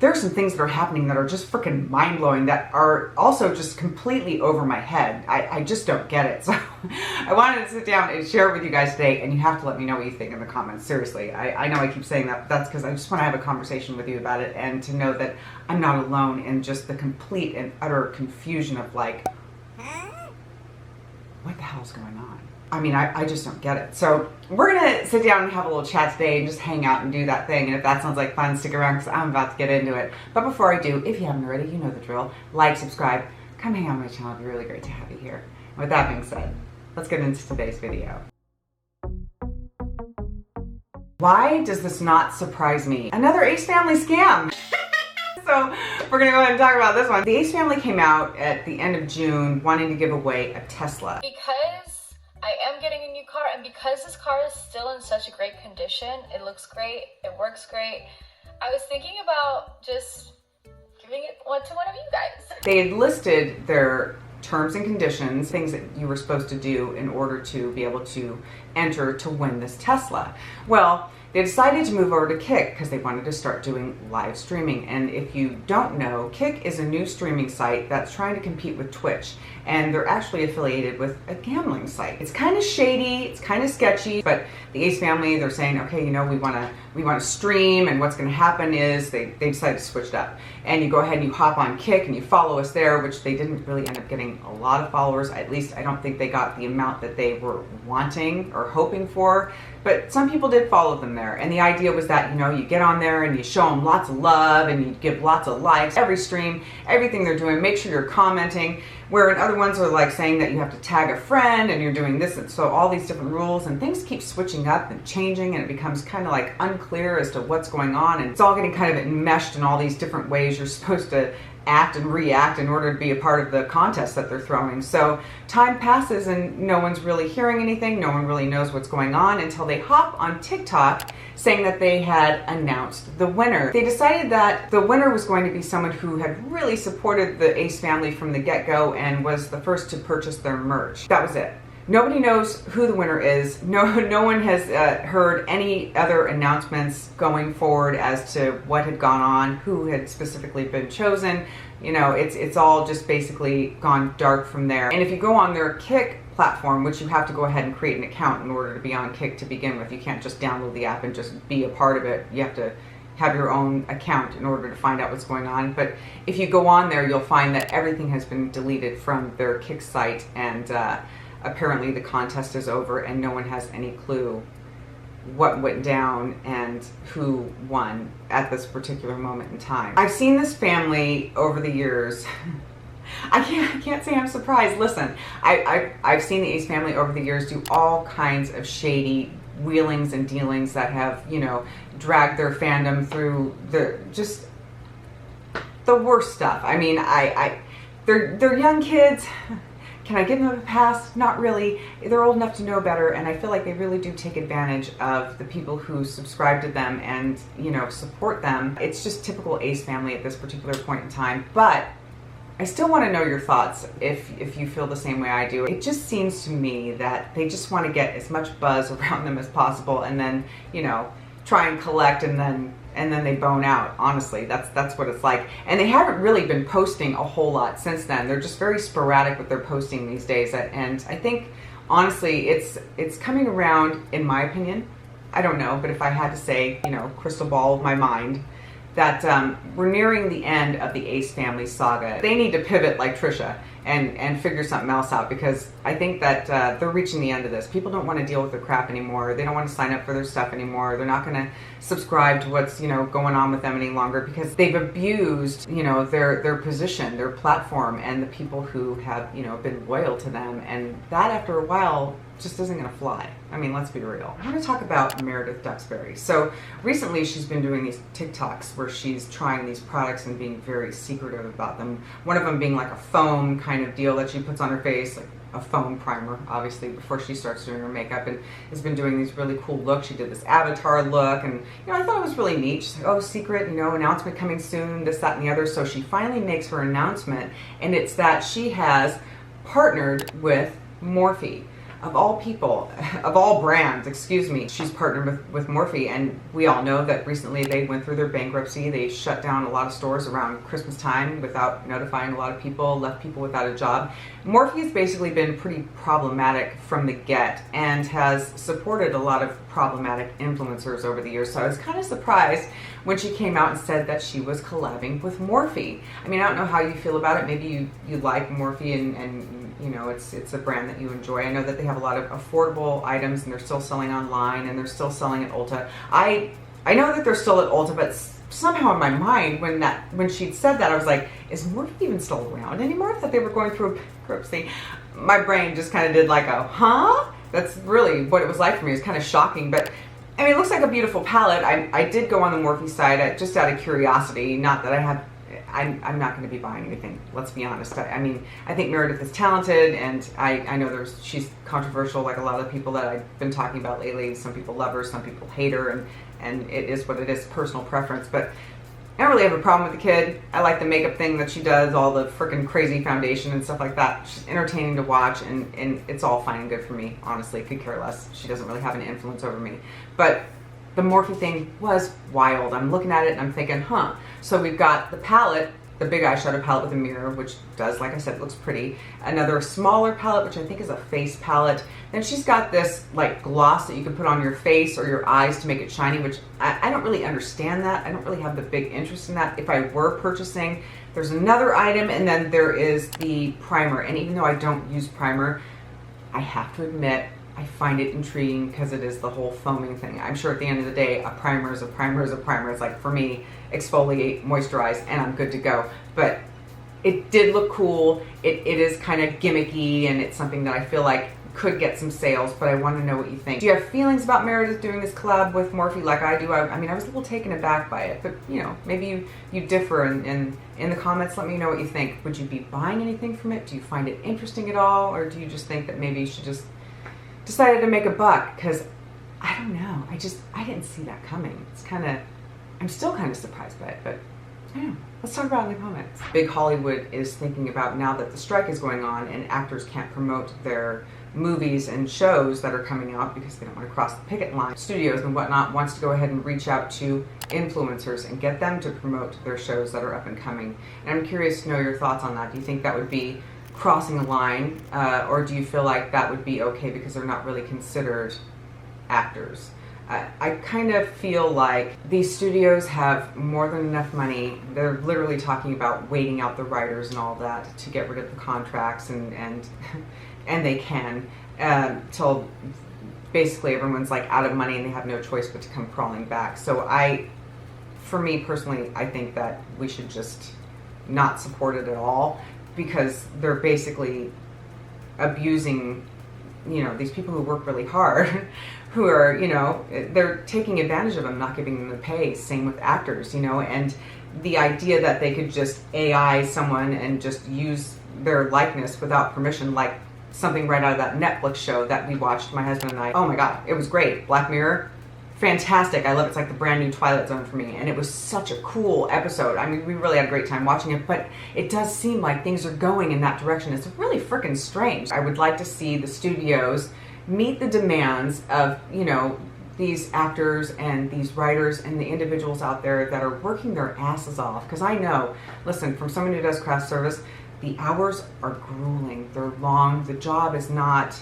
There are some things that are happening that are just freaking mind-blowing that are also just completely over my head. I just don't get it. So I wanted to sit down and share it with you guys today, and you have to let me know what you think in the comments. Seriously, I know I keep saying that, but that's because I just want to have a conversation with you about it and to know that I'm not alone in just the complete and utter confusion of like, what the hell's going on? I mean, I just don't get it. So we're gonna sit down and have a little chat today and just hang out and do that thing. And if that sounds like fun, stick around because I'm about to get into it. But before I do, if you haven't already, you know the drill. Like, subscribe, come hang out on my channel. It'd be really great to have you here. And with that being said, let's get into today's video. Why does this not surprise me? Another Ace Family scam. So we're gonna go ahead and talk about this one. The Ace Family came out at the end of June wanting to give away a Tesla. Because I am getting a new car, and because this car is still in such a great condition, it looks great, it works great, I was thinking about just giving it to one of you guys. They had listed their terms and conditions, things that you were supposed to do in order to be able to enter to win this Tesla. Well, they decided to move over to Kick because they wanted to start doing live streaming. And if you don't know, Kick is a new streaming site that's trying to compete with Twitch. And they're actually affiliated with a gambling site. It's kind of shady, it's kind of sketchy, but the Ace Family, they're saying, okay, you know, we want to stream, and what's going to happen is they decided to switch it up. And you go ahead and you hop on Kick and you follow us there, which they didn't really end up getting a lot of followers. At least I don't think they got the amount that they were wanting or hoping for. But some people did follow them there. And the idea was that, you know, you get on there and you show them lots of love and you give lots of likes. Every stream, everything they're doing, make sure you're commenting. Where in other ones are like saying that you have to tag a friend and you're doing this. And so all these different rules and things keep switching up and changing, and it becomes kind of like unclear as to what's going on. And it's all getting kind of enmeshed in all these different ways you're supposed to act and react in order to be a part of the contest that they're throwing. So time passes and no one's really hearing anything. No one really knows what's going on until they hop on TikTok saying that they had announced the winner. They decided that the winner was going to be someone who had really supported the Ace Family from the get-go and was the first to purchase their merch. That was it. Nobody knows who the winner is. No one has heard any other announcements going forward as to what had gone on, who had specifically been chosen. You know, it's all just basically gone dark from there. And if you go on their Kick platform, which you have to go ahead and create an account in order to be on Kick to begin with. You can't just download the app and just be a part of it. You have to have your own account in order to find out what's going on. But if you go on there, you'll find that everything has been deleted from their Kick site, and apparently the contest is over and no one has any clue what went down and who won at this particular moment in time. I've seen this family over the years. I can't say I'm surprised. Listen, I've seen the Ace Family over the years do all kinds of shady wheelings and dealings that have, you know, dragged their fandom through just the worst stuff. I mean, they're young kids. Can I give them a pass? Not really. They're old enough to know better, and I feel like they really do take advantage of the people who subscribe to them and, you know, support them. It's just typical Ace Family at this particular point in time. But I still want to know your thoughts if you feel the same way I do. It just seems to me that they just want to get as much buzz around them as possible, and then, you know, try and collect, and then they bone out. Honestly, that's what it's like. And they haven't really been posting a whole lot since then. They're just very sporadic with their posting these days. And I think, honestly, it's coming around, in my opinion. I don't know, but if I had to say, you know, crystal ball of my mind, that we're nearing the end of the Ace Family saga. They need to pivot like Trisha and figure something else out, because I think that they're reaching the end of this. People don't want to deal with their crap anymore. They don't want to sign up for their stuff anymore. They're not going to subscribe to what's, you know, going on with them any longer, because they've abused, you know, their position, their platform, and the people who have, you know, been loyal to them. And that, after a while, just isn't going to fly. I mean, let's be real. I want to talk about Meredith Duxbury. So recently she's been doing these TikToks where she's trying these products and being very secretive about them. One of them being like a foam kind of deal that she puts on her face, like a foam primer, obviously, before she starts doing her makeup, and has been doing these really cool looks. She did this avatar look, and, you know, I thought it was really neat. She's like, oh, secret, you know, announcement coming soon, this, that, and the other. So she finally makes her announcement, and it's that she has partnered with Morphe. of all people, of all brands, excuse me, she's partnered with Morphe, and we all know that recently they went through their bankruptcy. They shut down a lot of stores around Christmas time without notifying a lot of people, left people without a job. Morphe has basically been pretty problematic from the get and has supported a lot of problematic influencers over the years. So I was kind of surprised when she came out and said that she was collabing with Morphe. I mean, I don't know how you feel about it. Maybe you like Morphe and you know, it's a brand that you enjoy. I know that they have a lot of affordable items and they're still selling online and they're still selling at Ulta. I know that they're still at Ulta, but somehow in my mind when she'd said that, I was like, is Morphe even still around anymore? I thought they were going through bankruptcy. My brain just kind of did like a, huh? That's really what it was like for me. It was kind of shocking, but I mean, it looks like a beautiful palette. I did go on the Morphe side just out of curiosity, not that I'm not going to be buying anything, let's be honest. I mean, I think Meredith is talented, and I know she's controversial like a lot of the people that I've been talking about lately. Some people love her, some people hate her, and it is what it is, personal preference. But I don't really have a problem with the kid. I like the makeup thing that she does, all the freaking crazy foundation and stuff like that. She's entertaining to watch, and it's all fine and good for me, honestly. Could care less. She doesn't really have an influence over me. But the Morphe thing was wild. I'm looking at it and I'm thinking, huh. So we've got the palette, the big eyeshadow palette with a mirror, which does, like I said, looks pretty. Another smaller palette, which I think is a face palette. Then she's got this like gloss that you can put on your face or your eyes to make it shiny, which I don't really understand that. I don't really have the big interest in that. If I were purchasing, there's another item, and then there is the primer. And even though I don't use primer, I have to admit, I find it intriguing because it is the whole foaming thing. I'm sure at the end of the day, a primer is a primer is a primer. It's like, for me, exfoliate, moisturize, and I'm good to go. But it did look cool. It is kind of gimmicky, and it's something that I feel like could get some sales, but I want to know what you think. Do you have feelings about Meredith doing this collab with Morphe like I do? I mean, I was a little taken aback by it, but you know, maybe you differ, and in the comments, let me know what you think. Would you be buying anything from it? Do you find it interesting at all? Or do you just think that maybe she just decided to make a buck? Because I don't know. I didn't see that coming. It's kind of, I'm still kind of surprised by it, but I don't know. Let's talk about it in the comments. Big Hollywood is thinking about, now that the strike is going on and actors can't promote their movies and shows that are coming out because they don't want to cross the picket line, studios and whatnot wants to go ahead and reach out to influencers and get them to promote their shows that are up and coming. And I'm curious to know your thoughts on that. Do you think that would be crossing a line, or do you feel like that would be okay because they're not really considered actors? I kind of feel like these studios have more than enough money. They're literally talking about waiting out the writers and all that to get rid of the contracts, and they can, till basically everyone's like out of money and they have no choice but to come crawling back. So for me personally, I think that we should just not support it at all, because they're basically abusing, you know, these people who work really hard, who are, you know, they're taking advantage of them, not giving them the pay. Same with actors, you know, and the idea that they could just AI someone and just use their likeness without permission, like something right out of that Netflix show that we watched, my husband and I. Oh my God, it was great. Black Mirror, fantastic. I love it. It's like the brand new Twilight Zone for me, and it was such a cool episode. I mean, we really had a great time watching it, but it does seem like things are going in that direction. It's really freaking strange. I would like to see the studios meet the demands of, you know, these actors and these writers and the individuals out there that are working their asses off. Because I know, listen, from someone who does craft service, the hours are grueling. They're long. The job is not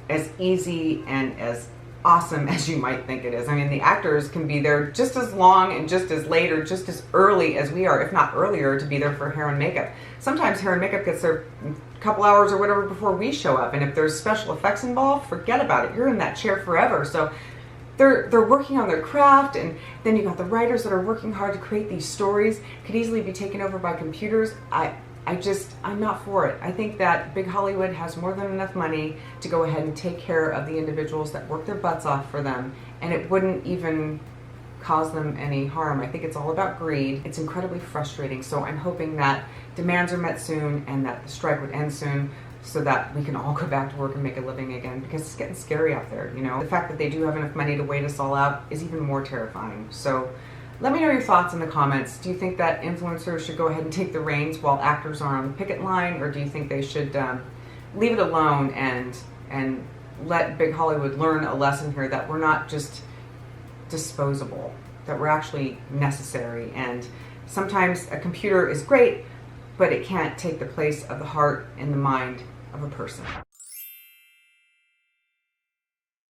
as easy and as awesome as you might think it is. I mean, the actors can be there just as long and just as late or just as early as we are, if not earlier, to be there for hair and makeup. Sometimes hair and makeup gets there a couple hours or whatever before we show up, and if there's special effects involved, forget about it. You're in that chair forever. So they're working on their craft, and then you got the writers that are working hard to create these stories, could easily be taken over by computers. I'm not for it. I think that Big Hollywood has more than enough money to go ahead and take care of the individuals that work their butts off for them, and it wouldn't even cause them any harm. I think it's all about greed. It's incredibly frustrating. So I'm hoping that demands are met soon and that the strike would end soon, so that we can all go back to work and make a living again, because it's getting scary out there, you know. The fact that they do have enough money to wait us all out is even more terrifying. So let me know your thoughts in the comments. Do you think that influencers should go ahead and take the reins while actors are on the picket line, or do you think they should leave it alone and let Big Hollywood learn a lesson here that we're not just disposable, that we're actually necessary. And sometimes a computer is great, but it can't take the place of the heart and the mind of a person.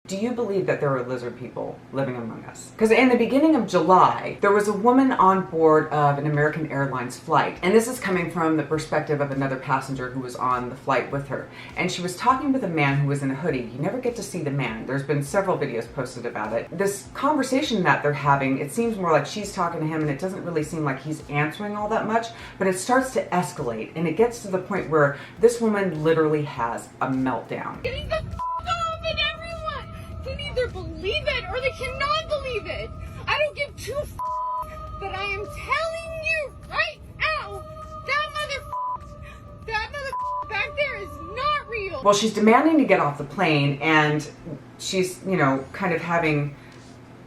Do you believe that there are lizard people living among us? Because in the beginning of July, there was a woman on board of an American Airlines flight. And this is coming from the perspective of another passenger who was on the flight with her. And she was talking with a man who was in a hoodie. You never get to see the man. There's been several videos posted about it. This conversation that they're having, it seems more like she's talking to him, and it doesn't really seem like he's answering all that much, but it starts to escalate. And it gets to the point where this woman literally has a meltdown. Getting the off and everyone can either believe it or they cannot believe it. I don't give two but I am telling you right now, that mother back there is not real. Well, she's demanding to get off the plane, and she's, you know, kind of having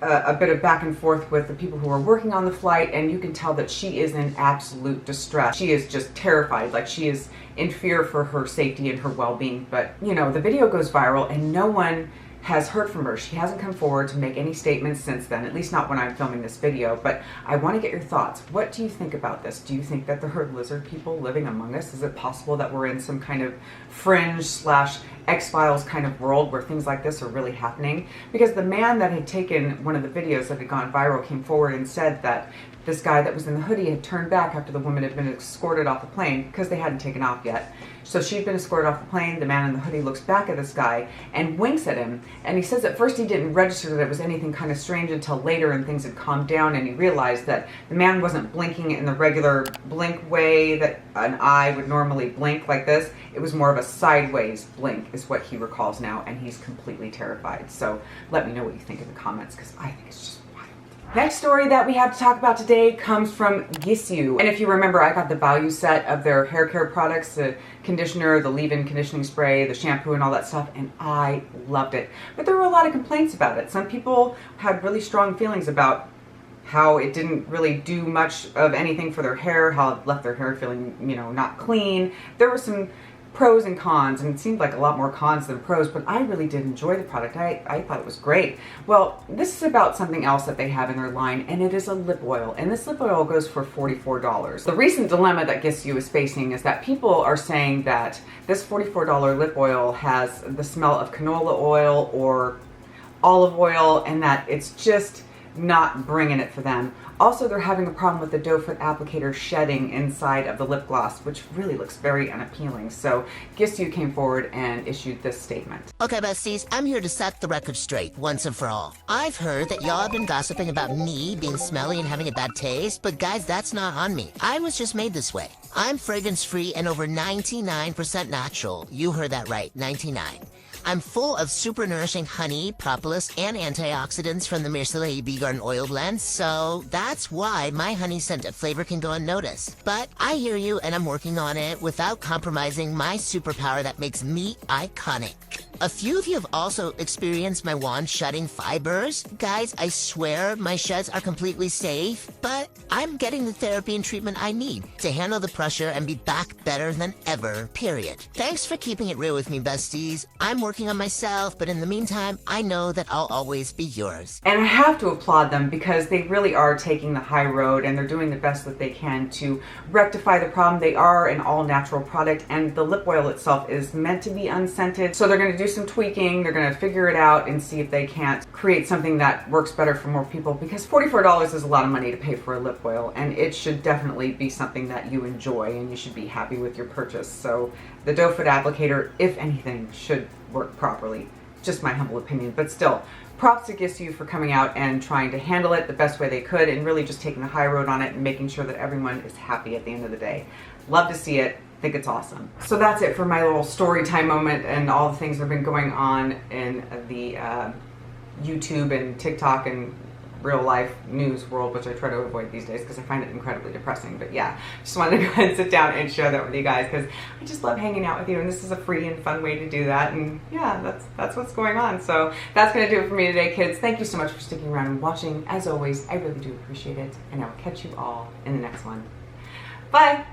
a bit of back and forth with the people who are working on the flight, and you can tell that she is in absolute distress. She is just terrified, like she is in fear for her safety and her well-being. But, you know, the video goes viral and no one has heard from her. She hasn't come forward to make any statements since then, at least not when I'm filming this video. But I want to get your thoughts. What do you think about this? Do you think that there are lizard people living among us? Is it possible that we're in some kind of fringe / X-Files kind of world where things like this are really happening? Because the man that had taken one of the videos that had gone viral came forward and said that this guy that was in the hoodie had turned back after the woman had been escorted off the plane because they hadn't taken off yet. So she'd been escorted off the plane. The man in the hoodie looks back at this guy and winks at him. And he says at first he didn't register that it was anything kind of strange until later and things had calmed down, and he realized that the man wasn't blinking in the regular blink way that an eye would normally blink like this. It was more of a sideways blink is what he recalls now, and he's completely terrified. So let me know what you think in the comments, because I think it's just wild. Next story that we have to talk about today comes from Gissu. And if you remember, I got the value set of their hair care products, the conditioner, the leave-in conditioning spray, the shampoo, and all that stuff, and I loved it. But there were a lot of complaints about it. Some people had really strong feelings about how it didn't really do much of anything for their hair, how it left their hair feeling, you know, not clean. There were some pros and cons, and it seemed like a lot more cons than pros, but I really did enjoy the product. I thought it was great. Well, this is about something else that they have in their line, and it is a lip oil, and this lip oil goes for $44. The recent dilemma that Gissu is facing is that people are saying that this $44 lip oil has the smell of canola oil or olive oil, and that it's just not bringing it for them. Also, they're having a problem with the doe foot applicator shedding inside of the lip gloss, which really looks very unappealing. So Gissu came forward and issued this statement. Okay, besties, I'm here to set the record straight once and for all. I've heard that y'all have been gossiping about me being smelly and having a bad taste, but guys, that's not on me. I was just made this way. I'm fragrance-free and over 99% natural. You heard that right, 99. I'm full of super nourishing honey, propolis, and antioxidants from the Mère Soleil Bee Garden Oil Blend, so that's why my honey scent flavor can go unnoticed. But I hear you, and I'm working on it without compromising my superpower that makes me iconic. A few of you have also experienced my wand shedding fibers. Guys, I swear my sheds are completely safe, but I'm getting the therapy and treatment I need to handle the pressure and be back better than ever, period. Thanks for keeping it real with me, besties. I'm working on myself, but in the meantime, I know that I'll always be yours. And I have to applaud them because they really are taking the high road, and they're doing the best that they can to rectify the problem. They are an all-natural product, and the lip oil itself is meant to be unscented, so they're going to do some tweaking. They're going to figure it out and see if they can't create something that works better for more people, because $44 is a lot of money to pay for a lip oil, and it should definitely be something that you enjoy and you should be happy with your purchase. So the doe foot applicator, if anything, should work properly. Just my humble opinion, but still, props to Gissu for coming out and trying to handle it the best way they could and really just taking the high road on it and making sure that everyone is happy at the end of the day. Love to see it. Think it's awesome. So that's it for my little story time moment and all the things that have been going on in the YouTube and TikTok and real life news world, which I try to avoid these days because I find it incredibly depressing. But yeah, just wanted to go ahead and sit down and share that with you guys because I just love hanging out with you, and this is a free and fun way to do that. And yeah, that's what's going on. So that's gonna do it for me today, kids. Thank you so much for sticking around and watching. As always, I really do appreciate it, and I will catch you all in the next one. Bye.